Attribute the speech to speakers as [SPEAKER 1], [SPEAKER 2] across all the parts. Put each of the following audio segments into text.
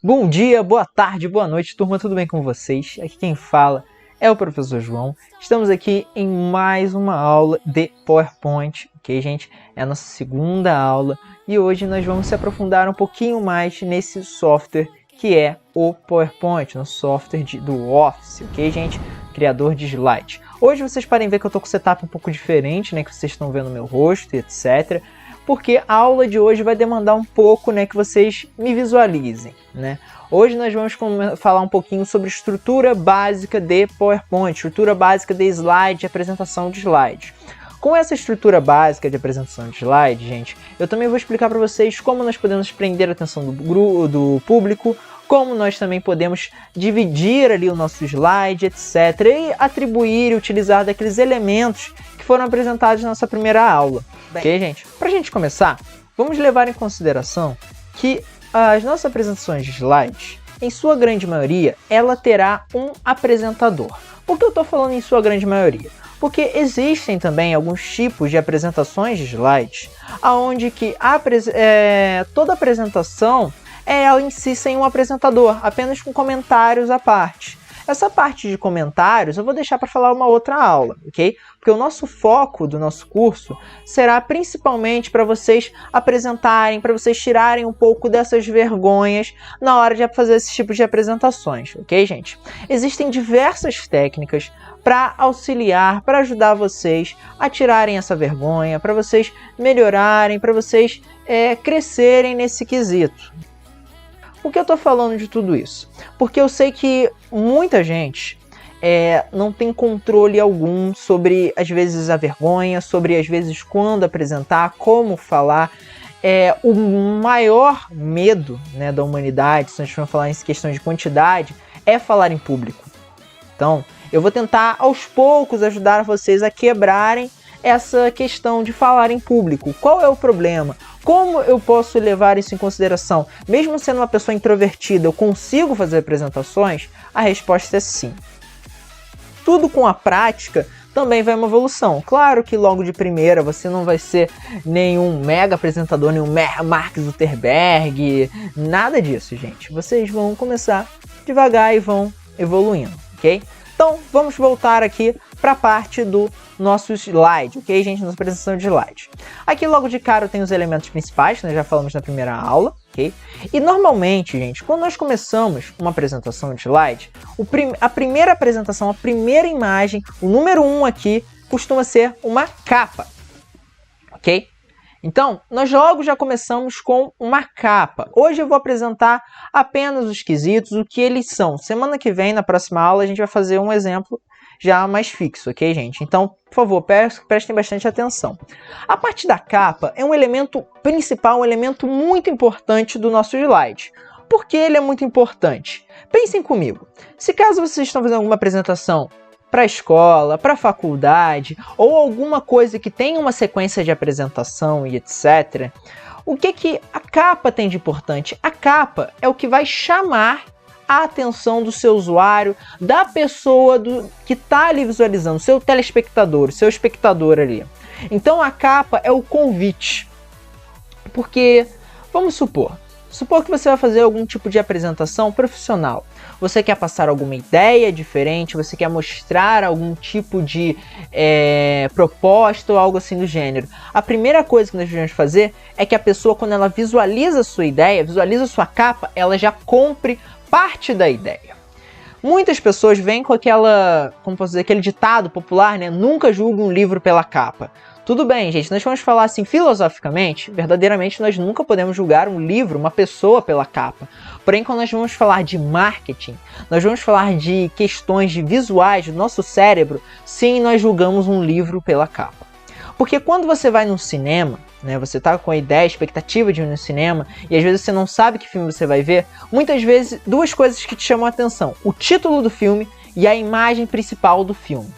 [SPEAKER 1] Bom dia, boa tarde, boa noite, turma, tudo bem com vocês? Aqui quem fala é o professor João. Estamos aqui em mais uma aula de PowerPoint, ok, gente? É a nossa segunda aula e hoje nós vamos se aprofundar um pouquinho mais nesse software que é o PowerPoint, no software do Office, ok, gente? Criador de slide. Hoje vocês podem ver que eu estou com o setup um pouco diferente, né? Que vocês estão vendo meu rosto e etc., porque a aula de hoje vai demandar um pouco, né, que vocês me visualizem, né? Hoje nós vamos falar um pouquinho sobre estrutura básica de PowerPoint, estrutura básica de slide, apresentação de slide. Com essa estrutura básica de apresentação de slide, gente, eu também vou explicar para vocês como nós podemos prender a atenção do público, como nós também podemos dividir ali o nosso slide, etc. E atribuir e utilizar daqueles elementos que foram apresentados na nossa primeira aula. Ok, gente? Para a gente começar, vamos levar em consideração que as nossas apresentações de slides, em sua grande maioria, ela terá um apresentador. Por que eu estou falando em sua grande maioria? Porque existem também alguns tipos de apresentações de slides, onde que toda apresentação é ela em si sem um apresentador, apenas com comentários à parte. Essa parte de comentários eu vou deixar para falar uma outra aula, ok? Porque o nosso foco do nosso curso será principalmente para vocês apresentarem, para vocês tirarem um pouco dessas vergonhas na hora de fazer esse tipo de apresentações, ok, gente? Existem diversas técnicas para auxiliar, para ajudar vocês a tirarem essa vergonha, para vocês melhorarem, para vocês crescerem nesse quesito. Por que eu estou falando de tudo isso? Porque eu sei que muita gente não tem controle algum sobre, às vezes, a vergonha, sobre, às vezes, quando apresentar, como falar. O maior medo, né, da humanidade, se nós formos falar em questão de quantidade, é falar em público. Então, eu vou tentar, aos poucos, ajudar vocês a quebrarem essa questão de falar em público. Qual é o problema? Como eu posso levar isso em consideração? Mesmo sendo uma pessoa introvertida, eu consigo fazer apresentações? A resposta é sim. Tudo com a prática também vai uma evolução. Claro que logo de primeira você não vai ser nenhum mega apresentador, nenhum Mark Zuckerberg, nada disso, gente. Vocês vão começar devagar e vão evoluindo, ok? Então, vamos voltar aqui para a parte do nosso slide, ok, gente? Nossa apresentação de slide. Aqui, logo de cara, eu tenho os elementos principais, que nós já falamos na primeira aula, ok? E, normalmente, gente, quando nós começamos uma apresentação de slide, a primeira apresentação, a primeira imagem, o número 1 aqui, costuma ser uma capa, ok? Então, nós logo já começamos com uma capa. Hoje eu vou apresentar apenas os quesitos, o que eles são. Semana que vem, na próxima aula, a gente vai fazer um exemplo já mais fixo, ok, gente? Então, por favor, prestem bastante atenção. A parte da capa é um elemento principal, um elemento muito importante do nosso slide. Por que ele é muito importante? Pensem comigo. Se caso vocês estão fazendo alguma apresentação para a escola, para a faculdade, ou alguma coisa que tenha uma sequência de apresentação e etc., o que a capa tem de importante? A capa é o que vai chamar a atenção do seu usuário, da pessoa que está ali visualizando, seu telespectador, seu espectador ali. Então a capa é o convite. Porque, vamos supor que você vai fazer algum tipo de apresentação profissional. Você quer passar alguma ideia diferente, você quer mostrar algum tipo de proposta ou algo assim do gênero. A primeira coisa que nós devemos fazer é que a pessoa, quando ela visualiza a sua ideia, visualiza a sua capa, ela já compre parte da ideia. Muitas pessoas vêm com aquele ditado popular, né? Nunca julgue um livro pela capa. Tudo bem, gente, nós vamos falar assim filosoficamente, verdadeiramente nós nunca podemos julgar um livro, uma pessoa pela capa. Porém, quando nós vamos falar de marketing, nós vamos falar de questões de visuais do nosso cérebro, sim, nós julgamos um livro pela capa. Porque quando você vai num cinema, né, você tá com a ideia, a expectativa de ir no cinema, e às vezes você não sabe que filme você vai ver, muitas vezes duas coisas que te chamam a atenção: o título do filme e a imagem principal do filme.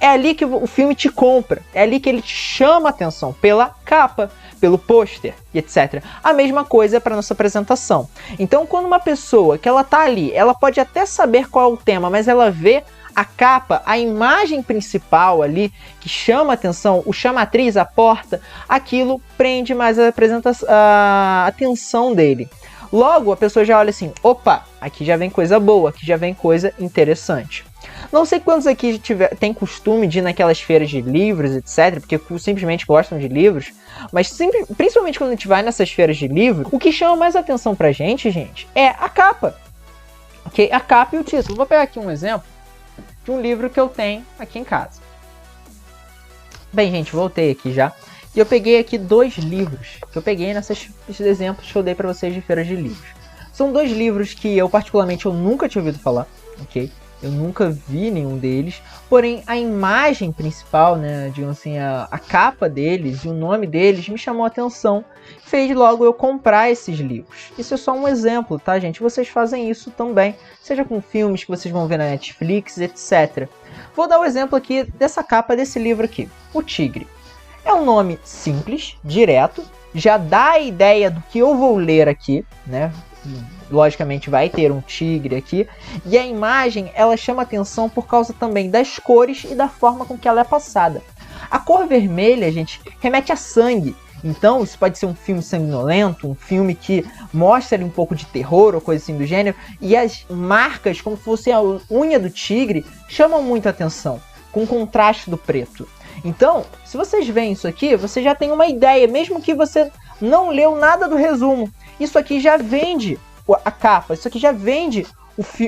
[SPEAKER 1] É ali que o filme te compra, é ali que ele te chama a atenção, pela capa, pelo pôster e etc. A mesma coisa para nossa apresentação. Então, quando uma pessoa que ela tá ali, ela pode até saber qual é o tema, mas ela vê a capa, a imagem principal ali, que chama a atenção, o chamatriz, a porta, aquilo prende mais a atenção dele. Logo, a pessoa já olha assim, opa, aqui já vem coisa boa, aqui já vem coisa interessante. Não sei quantos aqui tem costume de ir naquelas feiras de livros, etc, porque simplesmente gostam de livros, mas principalmente quando a gente vai nessas feiras de livro, o que chama mais atenção pra gente, é a capa. Okay? A capa e o título. Vou pegar aqui um exemplo de um livro que eu tenho aqui em casa. Bem, gente, voltei aqui já. E eu peguei aqui 2 livros que eu peguei nesses exemplos que eu dei para vocês de feiras de livros. São 2 livros que eu particularmente nunca tinha ouvido falar, ok? Eu nunca vi nenhum deles, porém a imagem principal, né, digamos assim, a capa deles e o nome deles me chamou a atenção, fez logo eu comprar esses livros. Isso é só um exemplo, tá, gente? Vocês fazem isso também, seja com filmes que vocês vão ver na Netflix, etc. Vou dar um exemplo aqui dessa capa desse livro aqui, O Tigre. É um nome simples, direto, já dá a ideia do que eu vou ler aqui, né? Logicamente vai ter um tigre aqui, e a imagem ela chama atenção por causa também das cores e da forma com que ela é passada. A cor vermelha, gente, remete a sangue, então isso pode ser um filme sanguinolento, um filme que mostra ali um pouco de terror ou coisa assim do gênero, e as marcas, como se fosse a unha do tigre, chamam muita atenção, com o contraste do preto. Então, se vocês veem isso aqui, você já tem uma ideia, mesmo que você não leu nada do resumo. Isso aqui já vende a capa, isso aqui já vende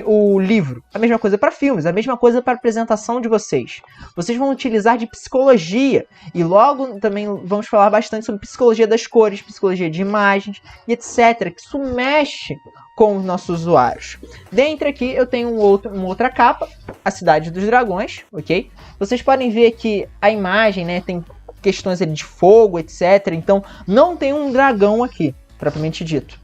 [SPEAKER 1] o livro. A mesma coisa para filmes, a mesma coisa para a apresentação de vocês. Vocês vão utilizar de psicologia, e logo também vamos falar bastante sobre psicologia das cores, psicologia de imagens, e etc, que isso mexe com os nossos usuários. Dentro aqui eu tenho uma outra capa, a Cidade dos Dragões, ok? Vocês podem ver aqui a imagem, né, tem questões ali de fogo, etc. Então não tem um dragão aqui, propriamente dito.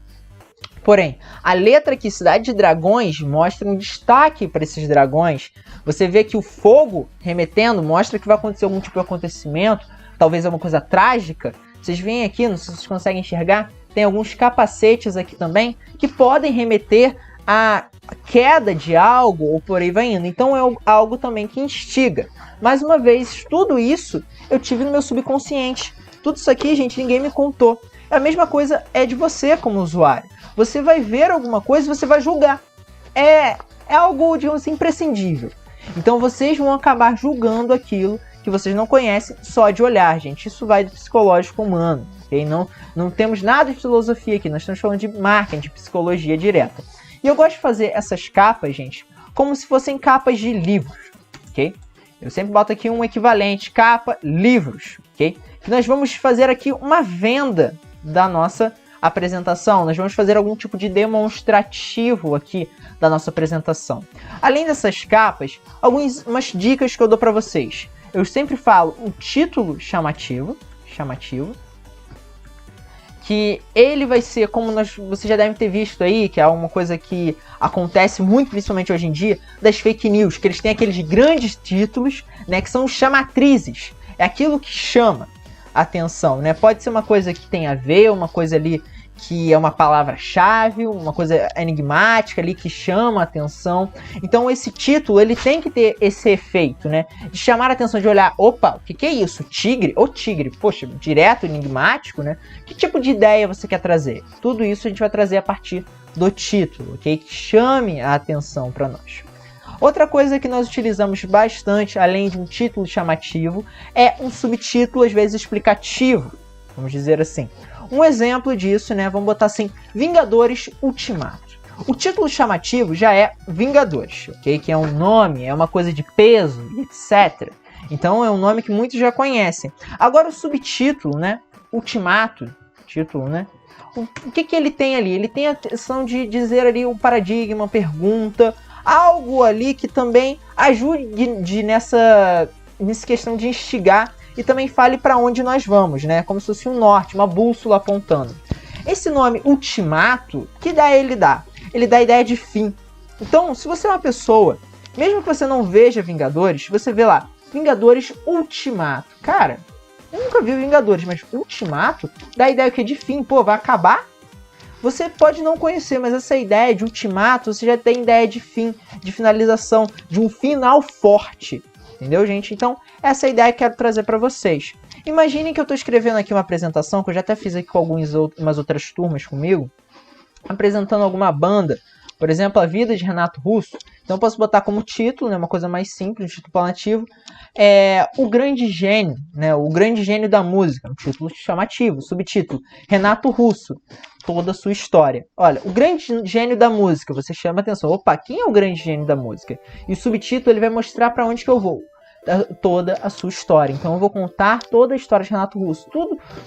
[SPEAKER 1] Porém, a letra aqui, Cidade de Dragões, mostra um destaque para esses dragões. Você vê que o fogo remetendo mostra que vai acontecer algum tipo de acontecimento, talvez alguma coisa trágica. Vocês veem aqui, não sei se vocês conseguem enxergar, tem alguns capacetes aqui também que podem remeter a queda de algo ou por aí vai indo. Então é algo também que instiga. Mais uma vez, tudo isso eu tive no meu subconsciente. Tudo isso aqui, gente, ninguém me contou. A mesma coisa é de você como usuário. Você vai ver alguma coisa e você vai julgar. É algo, digamos assim, imprescindível. Então vocês vão acabar julgando aquilo que vocês não conhecem só de olhar, gente. Isso vai do psicológico humano. Okay? Não temos nada de filosofia aqui. Nós estamos falando de marketing, de psicologia direta. E eu gosto de fazer essas capas, gente, como se fossem capas de livros. Ok? Eu sempre boto aqui um equivalente, capa, livros. Ok? Que nós vamos fazer aqui uma venda da nossa apresentação, nós vamos fazer algum tipo de demonstrativo aqui da nossa apresentação. Além dessas capas, algumas dicas que eu dou para vocês. Eu sempre falo um título chamativo, que ele vai ser, como vocês já devem ter visto aí, que é uma coisa que acontece muito, principalmente hoje em dia, das fake news, que eles têm aqueles grandes títulos, né, que são os chamatrizes. É aquilo que chama atenção, né? Pode ser uma coisa que tem a ver, uma coisa ali que é uma palavra-chave, uma coisa enigmática ali que chama a atenção. Então esse título, ele tem que ter esse efeito, né? De chamar a atenção, de olhar, opa, o que é isso? Tigre? Ô tigre, poxa, direto, enigmático, né? Que tipo de ideia você quer trazer? Tudo isso a gente vai trazer a partir do título, ok? Que chame a atenção para nós. Outra coisa que nós utilizamos bastante, além de um título chamativo, é um subtítulo, às vezes explicativo, vamos dizer assim. Um exemplo disso, né, vamos botar assim, Vingadores Ultimato. O título chamativo já é Vingadores, ok? Que é um nome, é uma coisa de peso, etc. Então é um nome que muitos já conhecem. Agora o subtítulo, né, Ultimato, título, né? O que ele tem ali? Ele tem a atenção de dizer ali um paradigma, uma pergunta, algo ali que também ajude nessa questão de instigar e também fale para onde nós vamos, né? Como se fosse um norte, uma bússola apontando. Esse nome Ultimato, que ideia ele dá? Ele dá a ideia de fim. Então, se você é uma pessoa, mesmo que você não veja Vingadores, você vê lá, Vingadores Ultimato. Cara, eu nunca vi Vingadores, mas Ultimato dá a ideia que é de fim. Pô, vai acabar? Você pode não conhecer, mas essa ideia de ultimato, você já tem ideia de fim, de finalização, de um final forte. Entendeu, gente? Então, essa é a ideia que eu quero trazer para vocês. Imaginem que eu estou escrevendo aqui uma apresentação, que eu já até fiz aqui com umas outras turmas comigo. apresentando alguma banda, por exemplo, A Vida de Renato Russo, então eu posso botar como título, né, uma coisa mais simples, um título apelativo, O Grande Gênio, né, O Grande Gênio da Música, um título chamativo, subtítulo, Renato Russo, toda a sua história. Olha, o grande gênio da música, você chama atenção, opa, quem é o grande gênio da música? E o subtítulo ele vai mostrar para onde que eu vou, toda a sua história. Então eu vou contar toda a história de Renato Russo.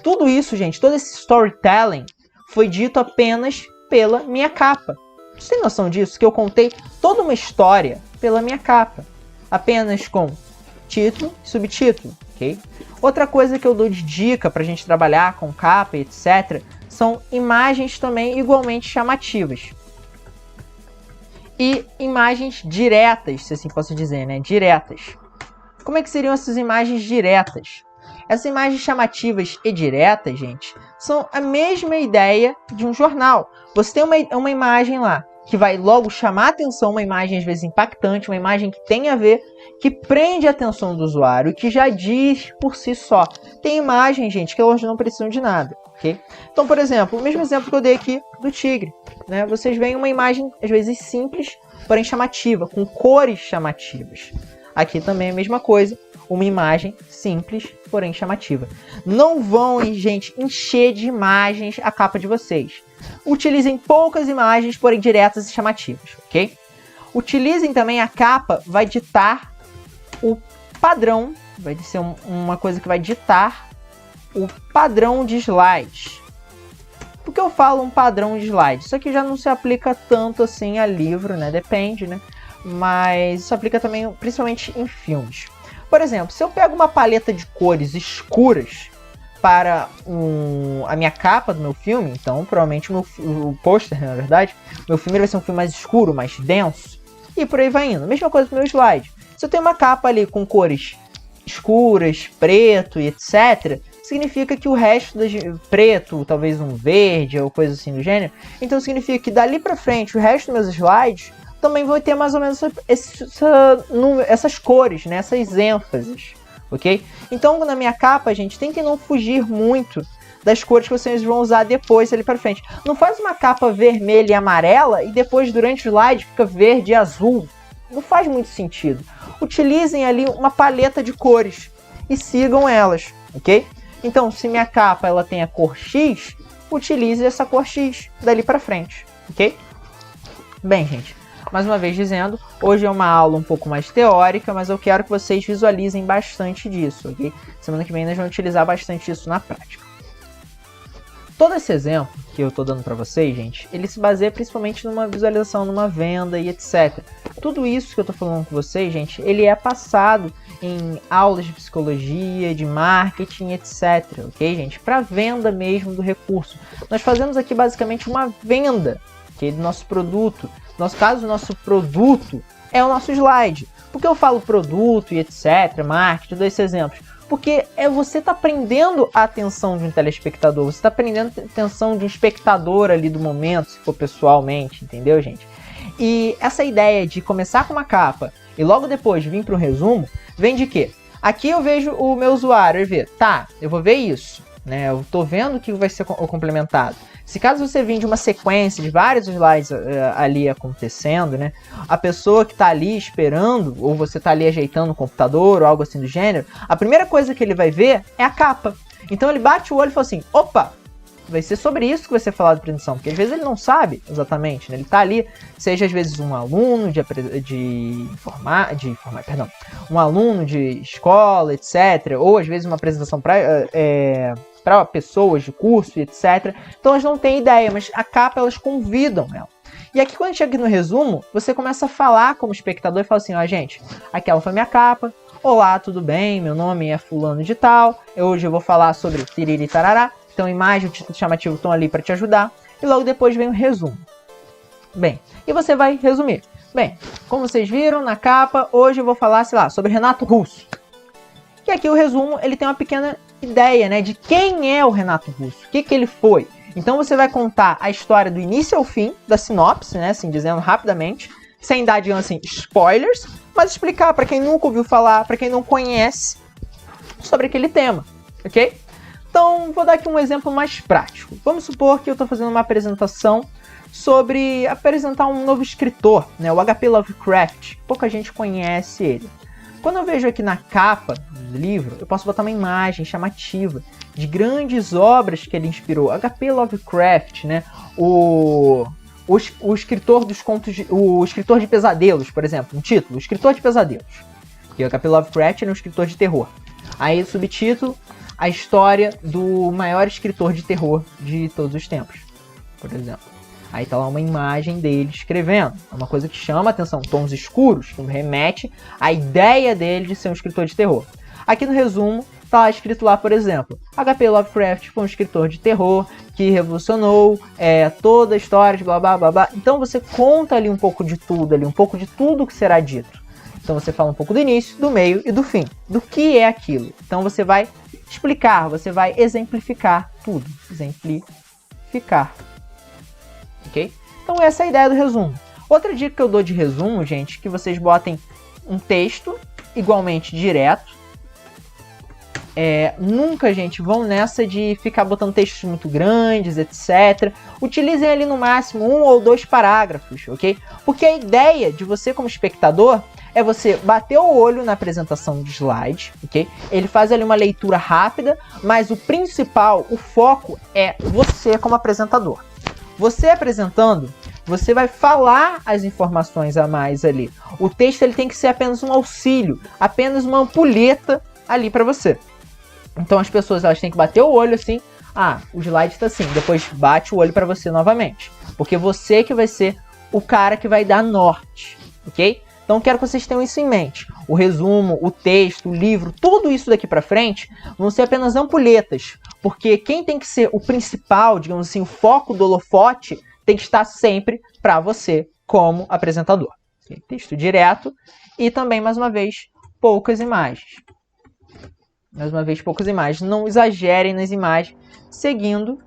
[SPEAKER 1] Tudo isso, gente, todo esse storytelling foi dito apenas pela minha capa. Você tem noção disso? Que eu contei toda uma história pela minha capa, apenas com título e subtítulo, ok? Outra coisa que eu dou de dica para a gente trabalhar com capa e etc. são imagens também igualmente chamativas. E imagens diretas, se assim posso dizer, né? Diretas. Como é que seriam essas imagens diretas? Essas imagens chamativas e diretas, gente, são a mesma ideia de um jornal. Você tem uma imagem lá que vai logo chamar a atenção, uma imagem às vezes impactante, uma imagem que tem a ver, que prende a atenção do usuário, que já diz por si só. Tem imagens, gente, que elas não precisam de nada, ok? Então, por exemplo, o mesmo exemplo que eu dei aqui do tigre, né? Vocês veem uma imagem, às vezes simples, porém chamativa, com cores chamativas. Aqui também é a mesma coisa, uma imagem simples, porém chamativa. Não vão, gente, encher de imagens a capa de vocês. Utilizem poucas imagens, porém diretas e chamativas, ok? Utilizem também a capa, vai ditar o padrão, vai ser uma coisa que vai ditar o padrão de slides. Por que eu falo um padrão de slides? Isso aqui já não se aplica tanto assim a livro, né? Depende, né? Mas isso aplica também, principalmente em filmes. Por exemplo, se eu pego uma paleta de cores escuras para a minha capa do meu filme, então provavelmente o pôster, na verdade, meu filme vai ser um filme mais escuro, mais denso, e por aí vai indo. Mesma coisa com o meu slide. Se eu tenho uma capa ali com cores escuras, preto e etc., significa que o resto preto, talvez um verde ou coisa assim do gênero, então significa que dali para frente o resto dos meus slides também vai ter mais ou menos essas cores, né? Essas ênfases, ok? Então, na minha capa, gente, tentem não fugir muito das cores que vocês vão usar depois ali para frente. Não faz uma capa vermelha e amarela e depois, durante o slide, fica verde e azul. Não faz muito sentido. Utilizem ali uma paleta de cores e sigam elas, ok? Então, se minha capa ela tem a cor X, utilize essa cor X dali para frente, ok? Bem, gente, mais uma vez dizendo, hoje é uma aula um pouco mais teórica, mas eu quero que vocês visualizem bastante disso, ok? Semana que vem nós vamos utilizar bastante isso na prática. Todo esse exemplo que eu estou dando para vocês, gente, ele se baseia principalmente numa visualização, numa venda e etc. Tudo isso que eu estou falando com vocês, gente, ele é passado em aulas de psicologia, de marketing, etc. Ok, gente? Para venda mesmo do recurso. Nós fazemos aqui basicamente uma venda, okay, do nosso produto. No nosso caso, o nosso produto é o nosso slide. Por que eu falo produto e etc, marketing, dou esses exemplos? Porque você está prendendo a atenção de um telespectador, você está prendendo a atenção de um espectador ali do momento, se for pessoalmente, entendeu, gente? E essa ideia de começar com uma capa e logo depois vir para o resumo, vem de quê? Aqui eu vejo o meu usuário e vê, tá, eu vou ver isso, né? Eu estou vendo o que vai ser complementado. Se caso você vir de uma sequência de vários slides ali acontecendo, né? A pessoa que está ali esperando, ou você está ali ajeitando o computador ou algo assim do gênero, a primeira coisa que ele vai ver é a capa. Então ele bate o olho e fala assim, opa, vai ser sobre isso que vai ser falado de apresentação, porque às vezes ele não sabe exatamente, né? Ele está ali, seja às vezes um aluno um aluno de escola, etc., ou às vezes uma apresentação para pessoas de curso e etc. Então elas não têm ideia, mas a capa elas convidam ela. E aqui quando chega aqui no resumo, você começa a falar como espectador e fala assim, ó, gente, aquela foi minha capa, olá, tudo bem, meu nome é fulano de tal, hoje eu vou falar sobre tiriri tarará, então imagem, o título chamativo estão ali para te ajudar, e logo depois vem o resumo. Bem, e você vai resumir. Bem, como vocês viram na capa, hoje eu vou falar, sei lá, sobre Renato Russo. E aqui o resumo, ele tem uma pequena ideia, né, de quem é o Renato Russo, o que ele foi. Então você vai contar a história do início ao fim, da sinopse, né, assim, dizendo rapidamente, sem dar, digamos assim, spoilers, mas explicar para quem nunca ouviu falar, para quem não conhece sobre aquele tema, ok? Então, vou dar aqui um exemplo mais prático. Vamos supor que eu estou fazendo uma apresentação sobre apresentar um novo escritor, né, o H.P. Lovecraft. Pouca gente conhece ele. Quando eu vejo aqui na capa do livro, eu posso botar uma imagem chamativa de grandes obras que ele inspirou. H.P. Lovecraft, né, o escritor dos contos, o escritor de pesadelos, por exemplo, um título, o escritor de pesadelos. E o H.P. Lovecraft é um escritor de terror. Aí, subtítulo, a história do maior escritor de terror de todos os tempos, por exemplo. Aí tá lá uma imagem dele escrevendo. É uma coisa que chama a atenção. Tons escuros, que remete à ideia dele de ser um escritor de terror. Aqui no resumo, tá escrito lá, por exemplo, H.P. Lovecraft foi um escritor de terror que revolucionou toda a história de blá blá blá blá. Então você conta ali um pouco de tudo, ali, um pouco de tudo que será dito. Então você fala um pouco do início, do meio e do fim. Do que é aquilo. Então você vai explicar, você vai exemplificar tudo. Exemplificar. Ok? Então essa é a ideia do resumo. Outra dica que eu dou de resumo, gente, que vocês botem um texto igualmente direto. Nunca, gente, vão nessa de ficar botando textos muito grandes, etc. Utilizem ali no máximo 1 ou 2 parágrafos, ok? Porque a ideia de você como espectador é você bater o olho na apresentação de slide, ok? Ele faz ali uma leitura rápida, mas o principal, o foco é você como apresentador. Você apresentando, você vai falar as informações a mais ali. O texto ele tem que ser apenas um auxílio, apenas uma ampulheta ali para você. Então as pessoas elas têm que bater o olho assim, o slide está assim, depois bate o olho para você novamente. Porque você que vai ser o cara que vai dar norte, ok? Então quero que vocês tenham isso em mente. O resumo, o texto, o livro, tudo isso daqui para frente vão ser apenas ampulhetas. Porque quem tem que ser o principal, digamos assim, o foco do holofote, tem que estar sempre para você como apresentador. Okay? Texto direto e também, mais uma vez, poucas imagens. Mais uma vez, poucas imagens. Não exagerem nas imagens, seguindo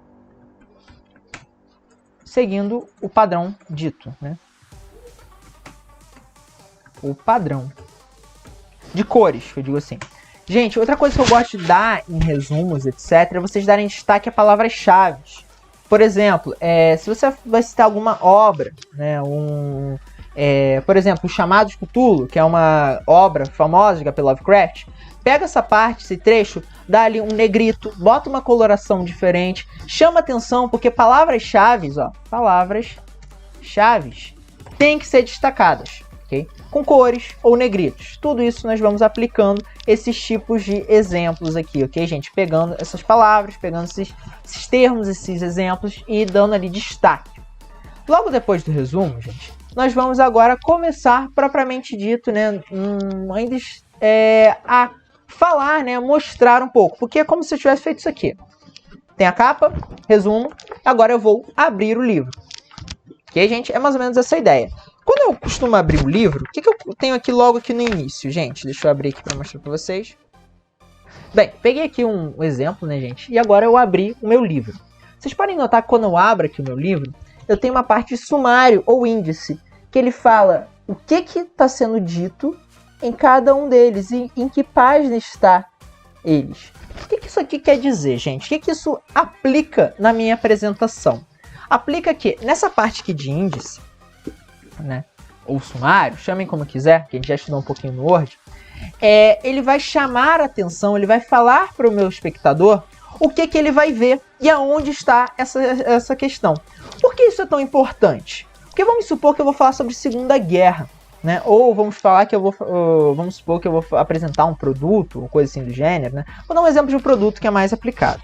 [SPEAKER 1] o padrão dito, né? O padrão de cores, que eu digo assim. Gente, outra coisa que eu gosto de dar em resumos, etc., é vocês darem destaque a palavras-chave. Por exemplo, se você vai citar alguma obra, né, por exemplo, o Chamado de Cthulhu, que é uma obra famosa de H.P. Lovecraft, pega essa parte, esse trecho, dá ali um negrito, bota uma coloração diferente, chama atenção, porque palavras-chave, palavras-chave, tem que ser destacadas, ok? Com cores ou negritos. Tudo isso nós vamos aplicando esses tipos de exemplos aqui, ok, gente? Pegando essas palavras, pegando esses termos, esses exemplos e dando ali destaque. Logo depois do resumo, gente, nós vamos agora começar, propriamente dito, né, a falar, né, mostrar um pouco, porque é como se eu tivesse feito isso aqui. Tem a capa, resumo, agora eu vou abrir o livro. Ok, gente? É mais ou menos essa a ideia. Quando eu costumo abrir o livro, o que eu tenho aqui logo aqui no início, gente? Deixa eu abrir aqui para mostrar para vocês. Bem, peguei aqui um exemplo, né, gente? E agora eu abri o meu livro. Vocês podem notar que quando eu abro aqui o meu livro, eu tenho uma parte de sumário ou índice, que ele fala o que está sendo dito em cada um deles e em que página está eles. O que isso aqui quer dizer, gente? O que isso aplica na minha apresentação? Aplica que nessa parte aqui de índice, né, ou sumário, chamem como quiser, que a gente já estudou um pouquinho no Word, ele vai chamar a atenção, ele vai falar para o meu espectador o que ele vai ver e aonde está essa questão. Por que isso é tão importante? Porque vamos supor que eu vou falar sobre Segunda Guerra, né? Ou vamos falar que vamos supor que eu vou apresentar um produto, ou coisa assim do gênero, né? Vou dar um exemplo de um produto que é mais aplicado.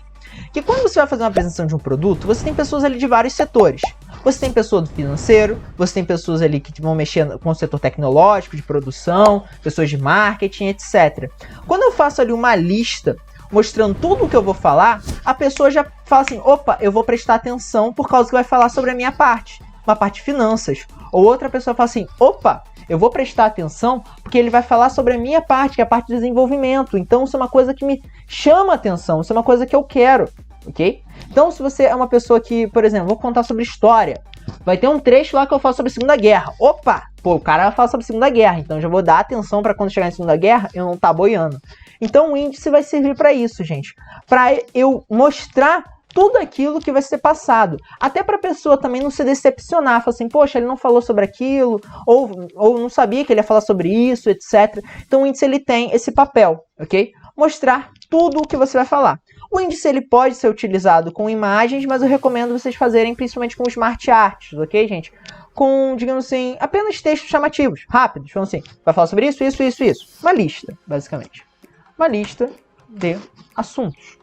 [SPEAKER 1] Que quando você vai fazer uma apresentação de um produto, você tem pessoas ali de vários setores. Você tem pessoa do financeiro, você tem pessoas ali que vão mexer com o setor tecnológico, de produção, pessoas de marketing, etc. Quando eu faço ali uma lista mostrando tudo o que eu vou falar, a pessoa já fala assim, opa, eu vou prestar atenção por causa que vai falar sobre a minha parte, uma parte de finanças. Ou outra pessoa fala assim, opa, eu vou prestar atenção porque ele vai falar sobre a minha parte, que é a parte de desenvolvimento. Então isso é uma coisa que me chama a atenção, isso é uma coisa que eu quero, ok? Então se você é uma pessoa que, por exemplo, vou contar sobre história, vai ter um trecho lá que eu falo sobre a Segunda Guerra. Opa, o cara vai falar sobre a Segunda Guerra, então eu já vou dar atenção para quando chegar em Segunda Guerra eu não tá boiando. Então o índice vai servir para isso, gente, para eu mostrar tudo aquilo que vai ser passado. Até para a pessoa também não se decepcionar, falar assim, poxa, ele não falou sobre aquilo, ou não sabia que ele ia falar sobre isso, etc. Então o índice ele tem esse papel, ok? Mostrar tudo o que você vai falar. O índice ele pode ser utilizado com imagens, mas eu recomendo vocês fazerem principalmente com smart arts, ok, gente? Com, digamos assim, apenas textos chamativos, rápidos. Então assim, vai falar sobre isso, isso, isso, isso. Uma lista, basicamente. Uma lista de assuntos.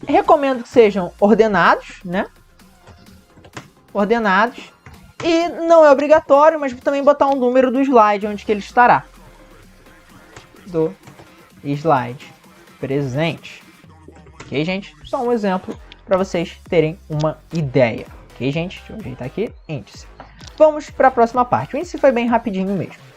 [SPEAKER 1] Recomendo que sejam ordenados, né? Ordenados. E não é obrigatório, mas também botar um número do slide onde que ele estará. Do slide presente. Ok, gente? Só um exemplo para vocês terem uma ideia. Ok, gente? Deixa eu ajeitar aqui. Índice. Vamos para a próxima parte. O índice foi bem rapidinho mesmo.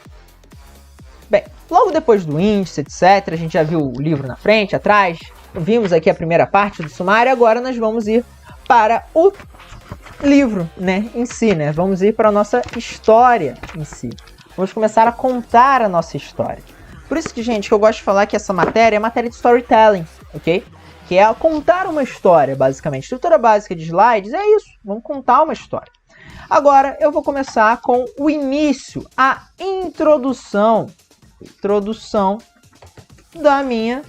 [SPEAKER 1] Bem, logo depois do índice, etc., a gente já viu o livro na frente, atrás. Vimos aqui a primeira parte do sumário. Agora nós vamos ir para o livro, né, em si, né? Vamos ir para a nossa história em si. Vamos começar a contar a nossa história. Por isso que, gente, que eu gosto de falar que essa matéria é matéria de storytelling, ok? Que é contar uma história, basicamente. Estrutura básica de slides é isso. Vamos contar uma história. Agora, eu vou começar com o início, a introdução da minha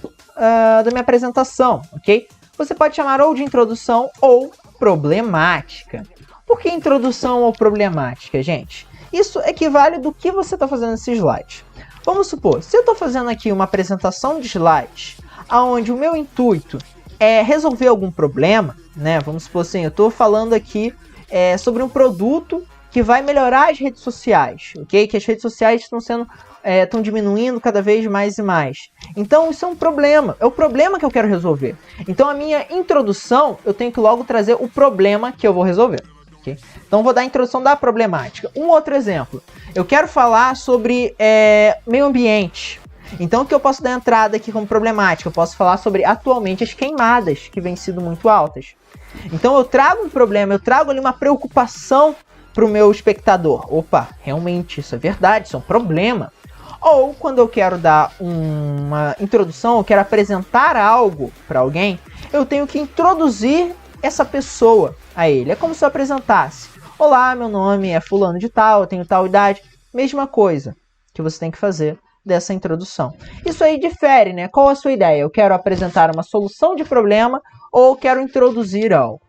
[SPEAKER 1] apresentação, ok? Você pode chamar ou de introdução ou problemática. Por que introdução ou problemática, gente? Isso equivale do que você está fazendo nesse slide. Vamos supor, se eu estou fazendo aqui uma apresentação de slides, onde o meu intuito é resolver algum problema, né? Vamos supor assim, eu estou falando aqui sobre um produto que vai melhorar as redes sociais, ok? Que as redes sociais estão diminuindo cada vez mais e mais. Então isso é um problema, é o problema que eu quero resolver. Então a minha introdução, eu tenho que logo trazer o problema que eu vou resolver. Okay? Então vou dar a introdução da problemática. Um outro exemplo, eu quero falar sobre meio ambiente. Então o que eu posso dar entrada aqui como problemática? Eu posso falar sobre atualmente as queimadas, que vêm sido muito altas. Então eu trago um problema, eu trago ali uma preocupação para o meu espectador. Opa, realmente isso é verdade, isso é um problema. Ou quando eu quero dar uma introdução, eu quero apresentar algo para alguém, eu tenho que introduzir essa pessoa a ele. É como se eu apresentasse. Olá, meu nome é fulano de tal, eu tenho tal idade. Mesma coisa que você tem que fazer dessa introdução. Isso aí difere, né? Qual a sua ideia? Eu quero apresentar uma solução de problema ou quero introduzir algo?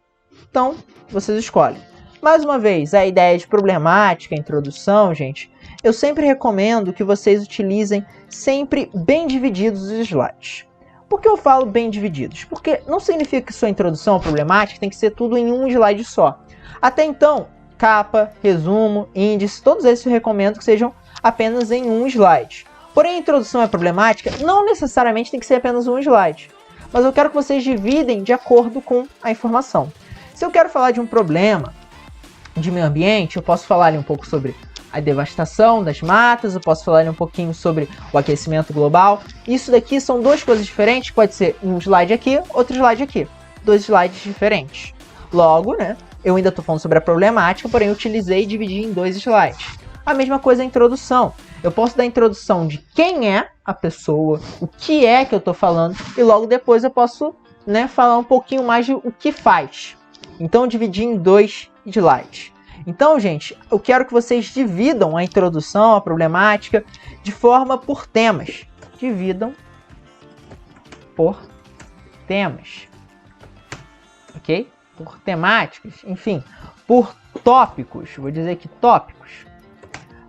[SPEAKER 1] Então, vocês escolhem. Mais uma vez, a ideia de problemática, introdução, gente, eu sempre recomendo que vocês utilizem sempre bem divididos os slides. Por que eu falo bem divididos? Porque não significa que sua introdução ou problemática tem que ser tudo em um slide só. Até então, capa, resumo, índice, todos esses eu recomendo que sejam apenas em um slide. Porém, a introdução e problemática não necessariamente tem que ser apenas um slide. Mas eu quero que vocês dividem de acordo com a informação. Se eu quero falar de um problema de meio ambiente, eu posso falar ali um pouco sobre a devastação das matas, eu posso falar ali um pouquinho sobre o aquecimento global. Isso daqui são duas coisas diferentes, pode ser um slide aqui, outro slide aqui. Dois slides diferentes. Logo, né, eu ainda estou falando sobre a problemática, porém eu utilizei e dividi em dois slides. A mesma coisa a introdução. Eu posso dar a introdução de quem é a pessoa, o que é que eu estou falando, e logo depois eu posso, né, falar um pouquinho mais de o que faz. Então eu dividi em dois slides. Então, gente, eu quero que vocês dividam a introdução, a problemática, de forma por temas. Dividam por temas. Ok? Por temáticas, enfim, por tópicos. Vou dizer que tópicos.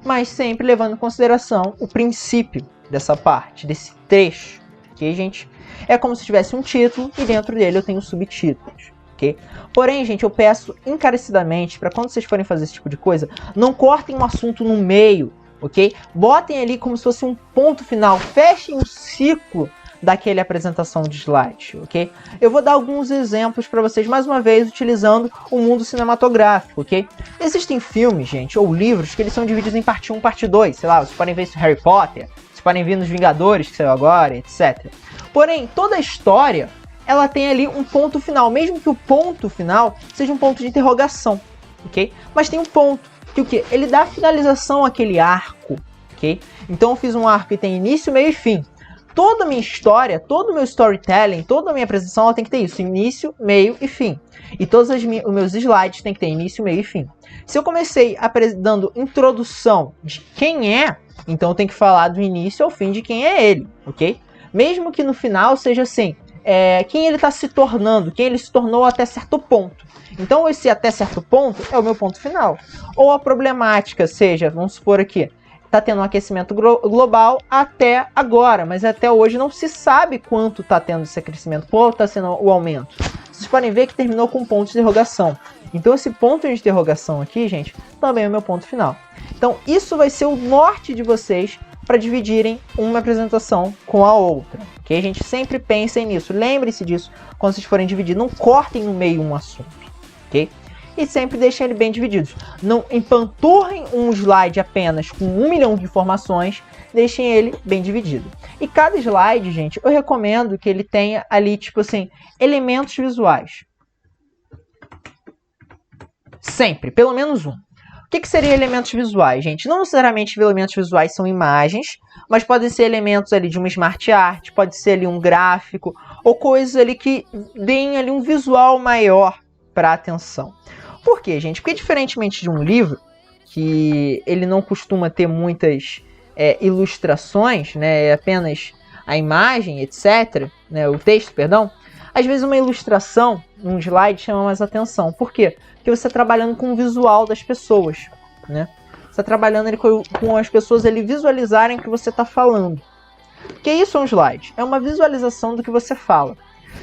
[SPEAKER 1] Mas sempre levando em consideração o princípio dessa parte, desse trecho. Ok, gente? É como se tivesse um título e dentro dele eu tenho subtítulos. Okay? Porém, gente, eu peço encarecidamente para quando vocês forem fazer esse tipo de coisa, não cortem um assunto no meio, ok? Botem ali como se fosse um ponto final, fechem o ciclo daquela apresentação de slide, ok? Eu vou dar alguns exemplos para vocês, mais uma vez, utilizando o mundo cinematográfico, ok? Existem filmes, gente, ou livros que eles são divididos em parte 1 e parte 2, sei lá, vocês podem ver isso em Harry Potter, vocês podem ver nos Vingadores, que saiu agora, etc. Porém, toda a história, ela tem ali um ponto final, mesmo que o ponto final seja um ponto de interrogação, ok? Mas tem um ponto, que o quê? Ele dá finalização àquele arco, ok? Então eu fiz um arco que tem início, meio e fim. toda a minha história, todo o meu storytelling, toda a minha apresentação, ela tem que ter isso, início, meio e fim. E todos os meus slides tem que ter início, meio e fim. Se eu comecei dando introdução de quem é, então eu tenho que falar do início ao fim de quem é ele, ok? Mesmo que no final seja assim, quem ele está se tornando, quem ele se tornou até certo ponto. Então esse até certo ponto é o meu ponto final. Ou a problemática seja, vamos supor aqui, está tendo um aquecimento global até agora, mas até hoje não se sabe quanto está tendo esse aquecimento, qual está sendo o aumento. Vocês podem ver que terminou com um ponto de interrogação. Então esse ponto de interrogação aqui, gente, também é o meu ponto final. Então isso vai ser o norte de vocês para dividirem uma apresentação com a outra. Ok? A gente sempre pensa nisso. Lembrem-se disso quando vocês forem dividir. Não cortem no meio um assunto. Ok? E sempre deixem ele bem divididos. Não empanturrem um slide apenas com 1 milhão de informações, deixem ele bem dividido. E cada slide, gente, eu recomendo que ele tenha ali, tipo assim, elementos visuais. Sempre, pelo menos um. O que seria elementos visuais, gente? Não necessariamente elementos visuais são imagens, mas podem ser elementos ali de uma smart art, pode ser ali um gráfico, ou coisas ali que deem ali um visual maior para a atenção. Por quê, gente? Porque diferentemente de um livro, que ele não costuma ter muitas ilustrações, né? É apenas a imagem, etc., né? O texto, perdão. Às vezes uma ilustração, um slide, chama mais atenção. Por quê? Porque você está trabalhando com o visual das pessoas, né? Você está trabalhando ali com as pessoas ali visualizarem o que você está falando. O que isso é um slide? É uma visualização do que você fala.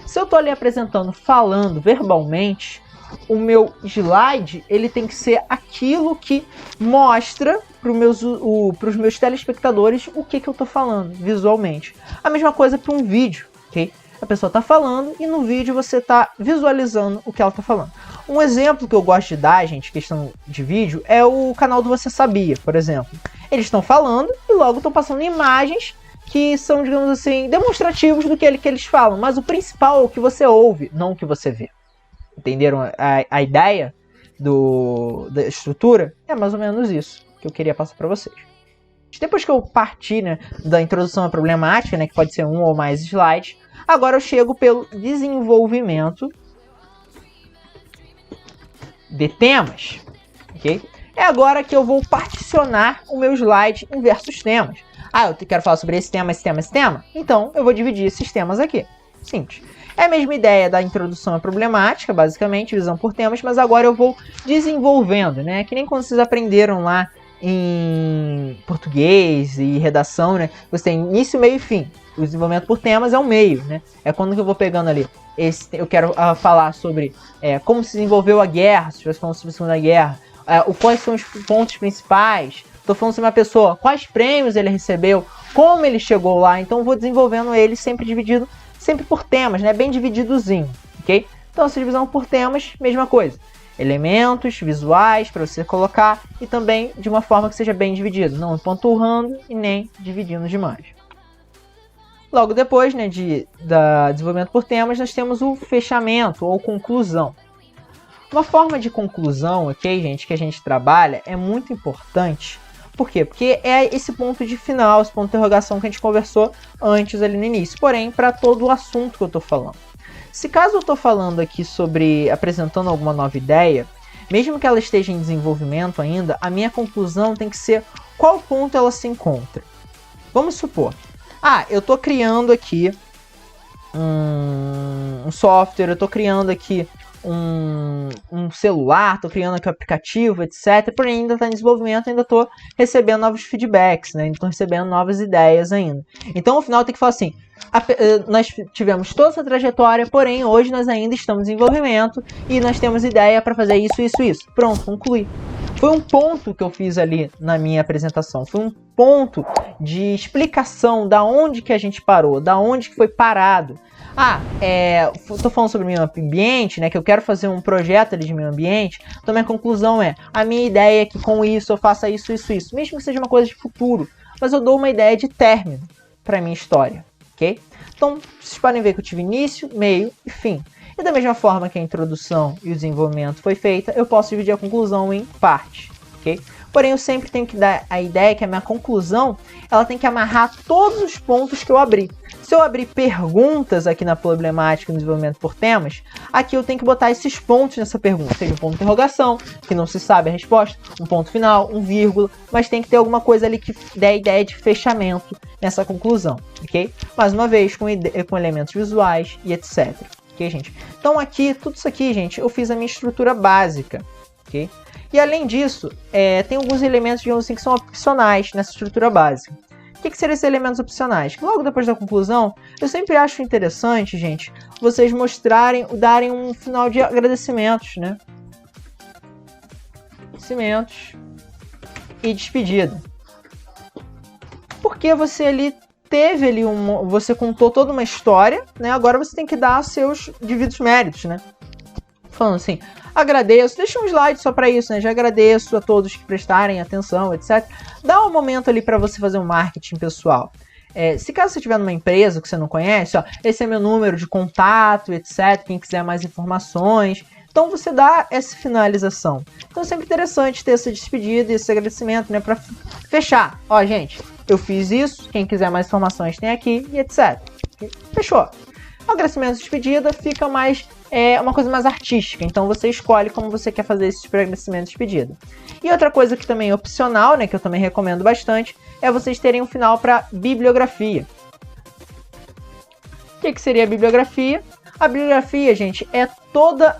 [SPEAKER 1] Se eu estou ali apresentando, falando verbalmente, o meu slide ele tem que ser aquilo que mostra para os meus telespectadores o que eu estou falando visualmente. A mesma coisa para um vídeo, ok? A pessoa está falando e no vídeo você está visualizando o que ela está falando. Um exemplo que eu gosto de dar, gente, questão de vídeo, é o canal do Você Sabia, por exemplo. Eles estão falando e logo estão passando imagens que são, digamos assim, demonstrativos do que eles falam. Mas o principal é o que você ouve, não o que você vê. Entenderam a ideia da estrutura? É mais ou menos isso que eu queria passar para vocês. Depois que eu parti, né, da introdução à problemática, né, que pode ser um ou mais slides, agora eu chego pelo desenvolvimento de temas. Okay? É agora que eu vou particionar o meu slide em diversos temas. Ah, eu quero falar sobre esse tema, esse tema, esse tema? Então eu vou dividir esses temas aqui. Simples. É a mesma ideia da introdução à problemática, basicamente, visão por temas, mas agora eu vou desenvolvendo, né? Que nem quando vocês aprenderam lá em português e redação, né? Você tem início, meio e fim. O desenvolvimento por temas é o meio, né? É quando eu vou pegando ali. Eu quero falar sobre como se desenvolveu a guerra, se estivesse falando sobre a Segunda Guerra, quais são os pontos principais. Estou falando sobre uma pessoa, quais prêmios ele recebeu, como ele chegou lá. Então eu vou desenvolvendo ele sempre dividido, sempre por temas, né? Bem divididozinho, ok? Então essa divisão por temas, mesma coisa. Elementos visuais para você colocar e também de uma forma que seja bem dividido, não empanturrando e nem dividindo demais. Logo depois, né, da desenvolvimento por temas, nós temos o fechamento ou conclusão. Uma forma de conclusão, ok, gente, que a gente trabalha é muito importante. Por quê? Porque é esse ponto de final, esse ponto de interrogação que a gente conversou antes ali no início. Porém, para todo o assunto que eu estou falando. Se caso eu estou falando aqui sobre apresentando alguma nova ideia, mesmo que ela esteja em desenvolvimento ainda, a minha conclusão tem que ser qual ponto ela se encontra. Vamos supor, eu estou criando aqui um software, eu estou criando aqui um celular, estou criando aqui um aplicativo, etc. Porém, ainda está em desenvolvimento, ainda estou recebendo novos feedbacks, né? Ainda estou recebendo novas ideias ainda. Então, no final, eu tenho que falar assim, nós tivemos toda essa trajetória, porém, hoje nós ainda estamos em desenvolvimento e nós temos ideia para fazer isso, isso, isso. Pronto, concluí. Foi um ponto que eu fiz ali na minha apresentação. Foi um ponto de explicação da onde que a gente parou, da onde que foi parado. Estou falando sobre o meio ambiente, né? Que eu quero fazer um projeto ali de meio ambiente. Então minha conclusão a minha ideia é que com isso eu faça isso, isso, isso. Mesmo que seja uma coisa de futuro. Mas eu dou uma ideia de término para minha história, ok? Então vocês podem ver que eu tive início, meio e fim. E da mesma forma que a introdução e o desenvolvimento foi feita, eu posso dividir a conclusão em partes, ok? Porém, eu sempre tenho que dar a ideia que a minha conclusão, ela tem que amarrar todos os pontos que eu abri. Se eu abrir perguntas aqui na problemática do desenvolvimento por temas, aqui eu tenho que botar esses pontos nessa pergunta, seja um ponto de interrogação, que não se sabe a resposta, um ponto final, um vírgula, mas tem que ter alguma coisa ali que dê a ideia de fechamento nessa conclusão, ok? Mais uma vez, com elementos visuais e etc. Ok, gente? Então aqui, tudo isso aqui, gente, eu fiz a minha estrutura básica, ok? E além disso, tem alguns elementos, digamos assim, que são opcionais nessa estrutura básica. O que seriam esses elementos opcionais? Logo depois da conclusão, eu sempre acho interessante, gente, vocês darem um final de agradecimentos, né? Agradecimentos e despedida. Porque você ali teve ali você contou toda uma história, né? Agora você tem que dar seus devidos méritos, né? Falando assim, agradeço, deixa um slide só para isso, né? Já agradeço a todos que prestarem atenção, etc. Dá um momento ali para você fazer um marketing pessoal. Se caso você estiver numa empresa que você não conhece, ó, esse é meu número de contato, etc. Quem quiser mais informações. Então você dá essa finalização. Então é sempre interessante ter essa despedida e esse agradecimento, né? Para fechar. Ó, gente, eu fiz isso. Quem quiser mais informações tem aqui e etc. Fechou. O agradecimento de despedida fica mais uma coisa mais artística, então você escolhe como você quer fazer esse agradecimento de despedida. E outra coisa que também é opcional, né, que eu também recomendo bastante, é vocês terem um final para bibliografia. O que seria a bibliografia? A bibliografia, gente, é toda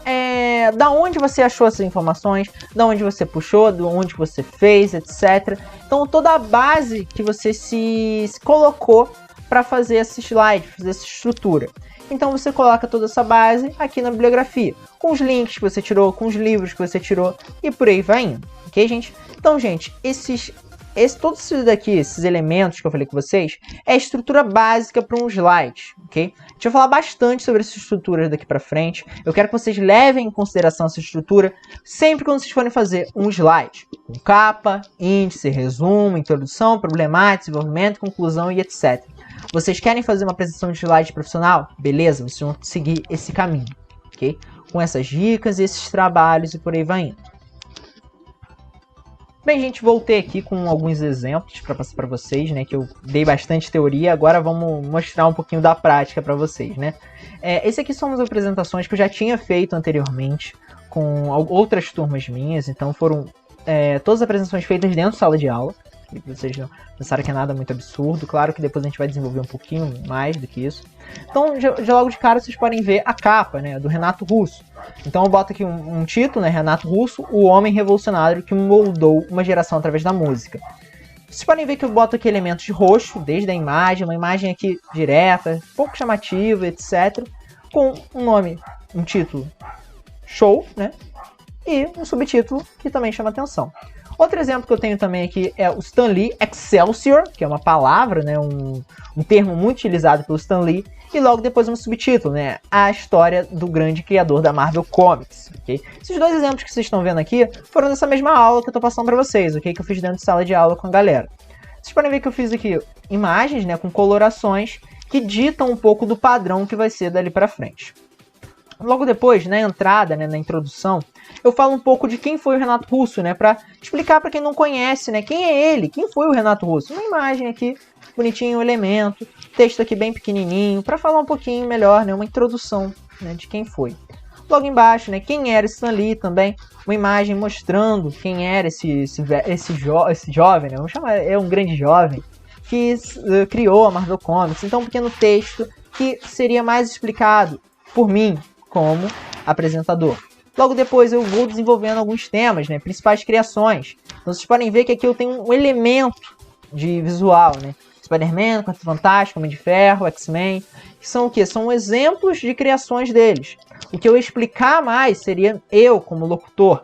[SPEAKER 1] da onde você achou essas informações, da onde você puxou, de onde você fez, etc. Então toda a base que você se colocou para fazer esse slide, fazer essa estrutura. Então você coloca toda essa base aqui na bibliografia, com os links que você tirou, com os livros que você tirou e por aí vai indo, ok, gente? Então, gente, todos esses daqui, esses elementos que eu falei com vocês, é a estrutura básica para um slide, ok? A gente vai falar bastante sobre essas estruturas daqui para frente. Eu quero que vocês levem em consideração essa estrutura sempre quando vocês forem fazer um slide, com capa, índice, resumo, introdução, problemática, desenvolvimento, conclusão e etc. Vocês querem fazer uma apresentação de slide profissional? Beleza, vocês vão seguir esse caminho, ok? Com essas dicas, esses trabalhos e por aí vai indo. Bem, gente, voltei aqui com alguns exemplos para passar para vocês, né? Que eu dei bastante teoria, agora vamos mostrar um pouquinho da prática para vocês, né? Esse aqui são as apresentações que eu já tinha feito anteriormente com outras turmas minhas, então foram todas as apresentações feitas dentro da sala de aula. Vocês não pensaram que é nada muito absurdo. Claro que depois a gente vai desenvolver um pouquinho mais do que isso. Então, já logo de cara, vocês podem ver a capa, né, do Renato Russo. Então eu boto aqui um título, né, Renato Russo, o homem revolucionário que moldou uma geração através da música. Vocês podem ver que eu boto aqui elementos de roxo, desde a imagem, uma imagem aqui direta, pouco chamativa, etc. Com um nome, um título, show, né, e um subtítulo que também chama atenção. Outro exemplo que eu tenho também aqui é o Stan Lee Excelsior, que é uma palavra, né, um termo muito utilizado pelo Stan Lee, e logo depois um subtítulo, né, a história do grande criador da Marvel Comics, ok? Esses dois exemplos que vocês estão vendo aqui foram dessa mesma aula que eu estou passando para vocês, ok? Que eu fiz dentro de sala de aula com a galera. Vocês podem ver que eu fiz aqui imagens, né, com colorações que ditam um pouco do padrão que vai ser dali para frente. Logo depois, na entrada, né, na introdução, eu falo um pouco de quem foi o Renato Russo, né, para explicar para quem não conhece, né, quem é ele, quem foi o Renato Russo. Uma imagem aqui, bonitinho, um elemento, texto aqui bem pequenininho, para falar um pouquinho melhor, né, uma introdução, né, de quem foi. Logo embaixo, né, quem era Stan Lee também, uma imagem mostrando quem era esse jovem, né, vamos chamar, é um grande jovem, que criou a Marvel Comics. Então um pequeno texto que seria mais explicado por mim, como apresentador. Logo depois eu vou desenvolvendo alguns temas, né, principais criações. Então vocês podem ver que aqui eu tenho um elemento de visual, né, Spider-Man, Quarteto Fantástico, Homem de Ferro, X-Men, que são o quê? São exemplos de criações deles. O que eu explicar mais seria eu como locutor.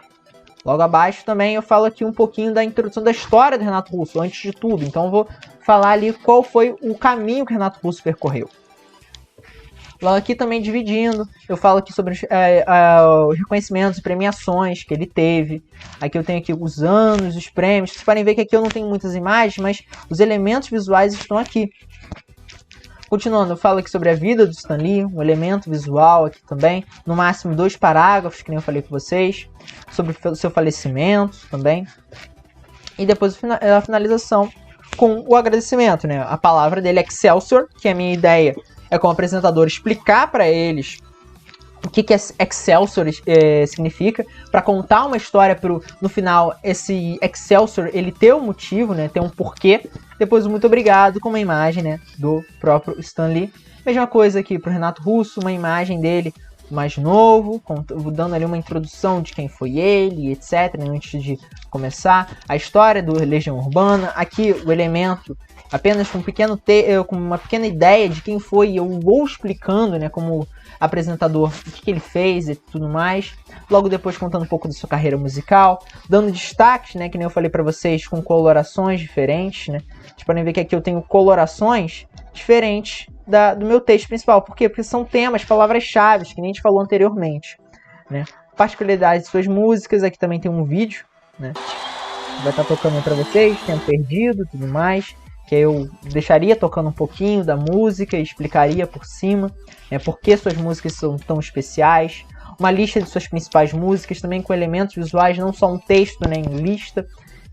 [SPEAKER 1] Logo abaixo também eu falo aqui um pouquinho da introdução da história do Renato Russo, antes de tudo. Então eu vou falar ali qual foi o caminho que o Renato Russo percorreu. Logo aqui também dividindo, eu falo aqui sobre os reconhecimentos e premiações que ele teve. Aqui eu tenho aqui os anos, os prêmios. Vocês podem ver que aqui eu não tenho muitas imagens, mas os elementos visuais estão aqui. Continuando, eu falo aqui sobre a vida do Stan Lee, um elemento visual aqui também. No máximo 2 parágrafos, que nem eu falei com vocês. Sobre o seu falecimento também. E depois a finalização com o agradecimento, né? A palavra dele é Excelsior, que a minha ideia é como apresentador explicar para eles o que Excelsior significa, para contar uma história no final esse Excelsior ele ter um motivo, né, ter um porquê. Depois muito obrigado com uma imagem, né, do próprio Stan Lee. Mesma coisa aqui pro Renato Russo, uma imagem dele mais novo, dando ali uma introdução de quem foi ele, etc, né, antes de começar. A história do Legião Urbana, aqui o elemento apenas com com uma pequena ideia de quem foi, eu vou explicando, né, como apresentador, o que ele fez e tudo mais. Logo depois contando um pouco da sua carreira musical, dando destaques, né, que nem eu falei pra vocês, com colorações diferentes, né. Vocês podem ver que aqui eu tenho colorações diferentes do meu texto principal. Por quê? Porque são temas, palavras-chave, que nem a gente falou anteriormente, né. Particularidades de suas músicas, aqui também tem um vídeo, né, vai estar tocando aí pra vocês, Tempo Perdido, tudo mais, que eu deixaria tocando um pouquinho da música e explicaria por cima, né, por que suas músicas são tão especiais. Uma lista de suas principais músicas, também com elementos visuais, não só um texto, né, em lista,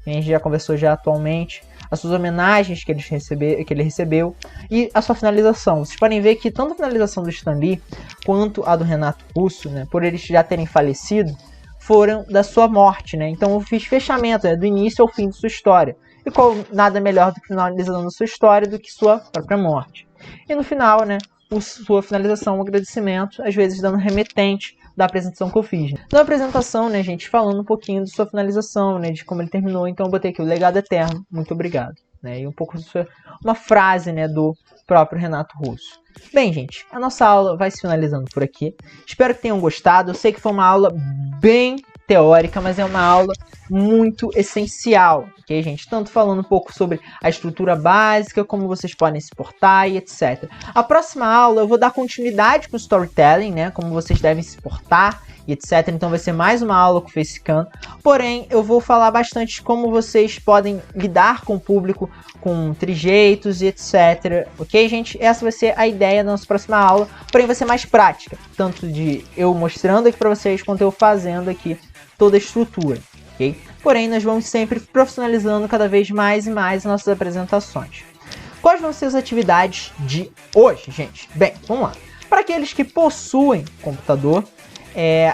[SPEAKER 1] que a gente já conversou já atualmente. As suas homenagens que ele recebeu e a sua finalização. Vocês podem ver que tanto a finalização do Stan Lee quanto a do Renato Russo, né, por eles já terem falecido, foram da sua morte, né? Então eu fiz fechamento, né, do início ao fim de sua história. E nada melhor do que finalizando sua história do que sua própria morte. E no final, né, sua finalização, um agradecimento, às vezes dando remetente da apresentação que eu fiz. Né? Na apresentação, né, gente, falando um pouquinho de sua finalização, né, de como ele terminou, então eu botei aqui o legado eterno, muito obrigado. Né, e um pouco de uma frase, né, do próprio Renato Russo. Bem, gente, a nossa aula vai se finalizando por aqui. Espero que tenham gostado. Eu sei que foi uma aula bem teórica, mas é uma aula muito essencial, ok, gente? Tanto falando um pouco sobre a estrutura básica, como vocês podem se portar e etc. A próxima aula eu vou dar continuidade com o storytelling, né? Como vocês devem se portar e etc. Então vai ser mais uma aula com o Facecam. Porém, eu vou falar bastante como vocês podem lidar com o público, com trejeitos e etc. Ok, gente? Essa vai ser a ideia da nossa próxima aula. Porém, vai ser mais prática. Tanto de eu mostrando aqui para vocês, quanto eu fazendo aqui toda a estrutura, ok? Porém, nós vamos sempre profissionalizando cada vez mais e mais as nossas apresentações. Quais vão ser as atividades de hoje, gente? Bem, vamos lá. Para aqueles que possuem computador,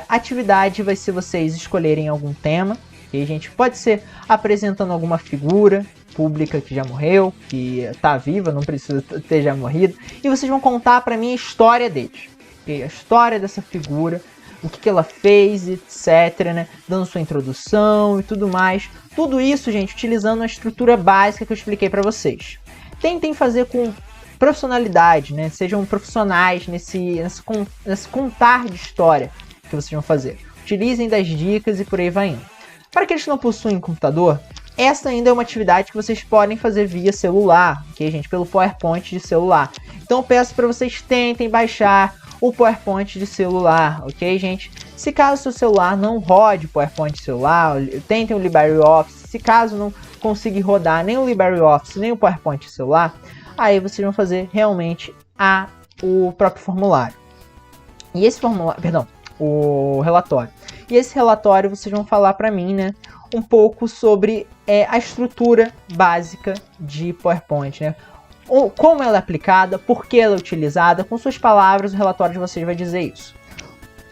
[SPEAKER 1] a atividade vai ser vocês escolherem algum tema, ok, gente? Pode ser apresentando alguma figura pública que já morreu, que está viva, não precisa ter já morrido, e vocês vão contar para mim a história deles, ok? A história dessa figura, o que ela fez, etc, né? Dando sua introdução e tudo mais. Tudo isso, gente, utilizando a estrutura básica que eu expliquei para vocês. Tentem fazer com profissionalidade, né? Sejam profissionais nesse contar de história que vocês vão fazer. Utilizem das dicas e por aí vai indo. Para aqueles que não possuem computador, essa ainda é uma atividade que vocês podem fazer via celular, ok, gente? Pelo PowerPoint de celular. Então eu peço para vocês tentem baixar o PowerPoint de celular, ok, gente? Se caso o seu celular não rode o PowerPoint de celular, tentem o LibreOffice. Se caso não conseguir rodar nem o LibreOffice, nem o PowerPoint de celular, aí vocês vão fazer realmente o próprio formulário. E esse formulário, perdão, o relatório. E esse relatório vocês vão falar para mim, né, um pouco sobre a estrutura básica de PowerPoint, né? Como ela é aplicada, por que ela é utilizada, com suas palavras o relatório de vocês vai dizer isso.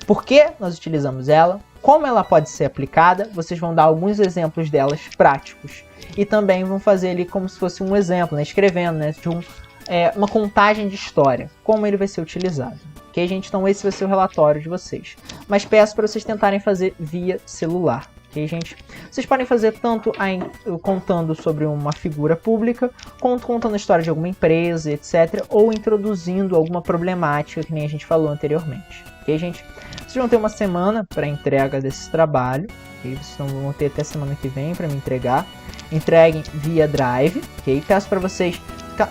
[SPEAKER 1] Por que nós utilizamos ela, como ela pode ser aplicada, vocês vão dar alguns exemplos delas práticos. E também vão fazer ali como se fosse um exemplo, né, escrevendo, né, de uma contagem de história, como ele vai ser utilizado. Ok, gente? Então esse vai ser o relatório de vocês. Mas peço para vocês tentarem fazer via celular. Ok, gente? Vocês podem fazer tanto contando sobre uma figura pública, quanto contando a história de alguma empresa, etc. Ou introduzindo alguma problemática, que nem a gente falou anteriormente. Ok, gente? Vocês vão ter uma semana para entrega desse trabalho. Okay? Vocês vão ter até semana que vem para me entregar. Entreguem via Drive. Ok? Peço para vocês,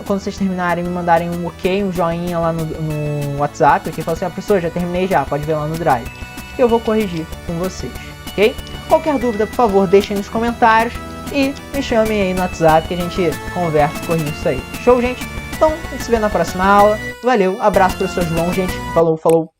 [SPEAKER 1] quando vocês terminarem, me mandarem um ok, um joinha lá no WhatsApp. Ok? Fala assim, professor, já terminei já, pode ver lá no Drive. Que eu vou corrigir com vocês. Ok? Qualquer dúvida, por favor, deixem nos comentários e me chamem aí no WhatsApp que a gente conversa e corrige isso aí. Show, gente? Então, a gente se vê na próxima aula. Valeu, abraço, professor João, gente. Falou, falou.